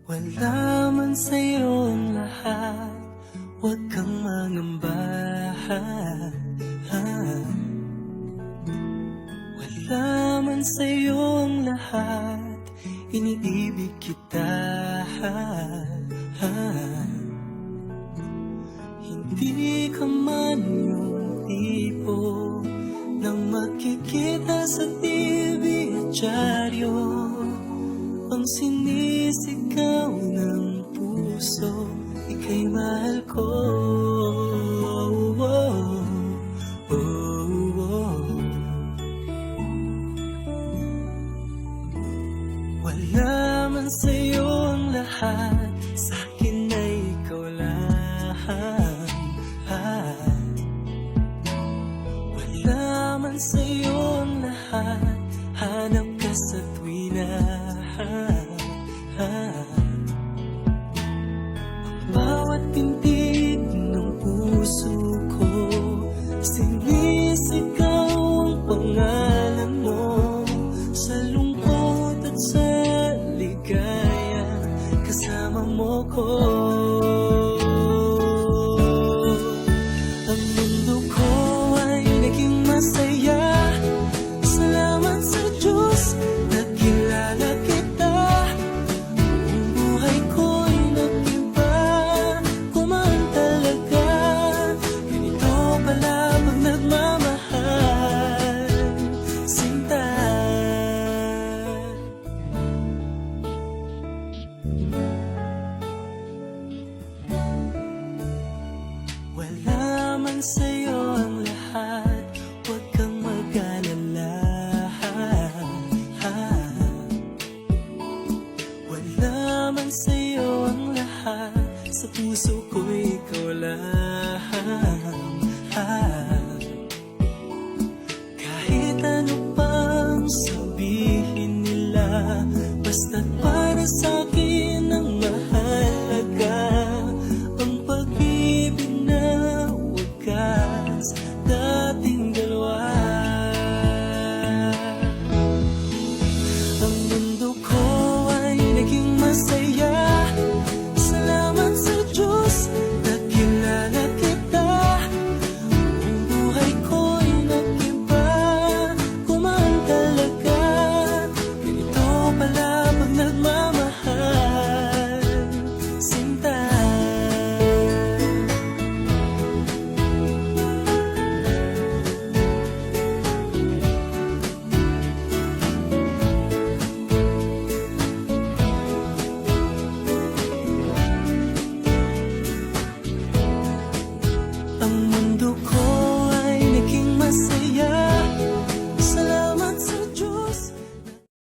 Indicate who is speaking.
Speaker 1: Wala man sa'yo ang lahat, huwag kang mangamba. Wala man sa'yo ang lahat, iniibig kita. Hindi ka man yung tipo na makikita sa TV at dyaryo, ang sinisigaw ng puso, ika'y mahal ko. Wala man sa'yo ang lahat, sa'kin ay ikaw lang. Wala man sa'yo ang lahat, hanap ka sa tuwina. Ang bawat pintig ng puso ko, sinisigaw ang pangalan mo. Sa lungkot at sa ligaya, kasama mo ko. Ang mundo ko ay naging masaya, salamat sa Diyos nakilala kita. Ang buhay ko'y nag-iba, kumaan talaga. Ganito pala pag nagmamahal, sinta. Wala man sa'yo ang lahat, huwag kang mag-alala. Wala man sa'yo ang lahat, sa puso ko ikaw lang. Kahit ano pang sabihin nila, basta't para sa'kin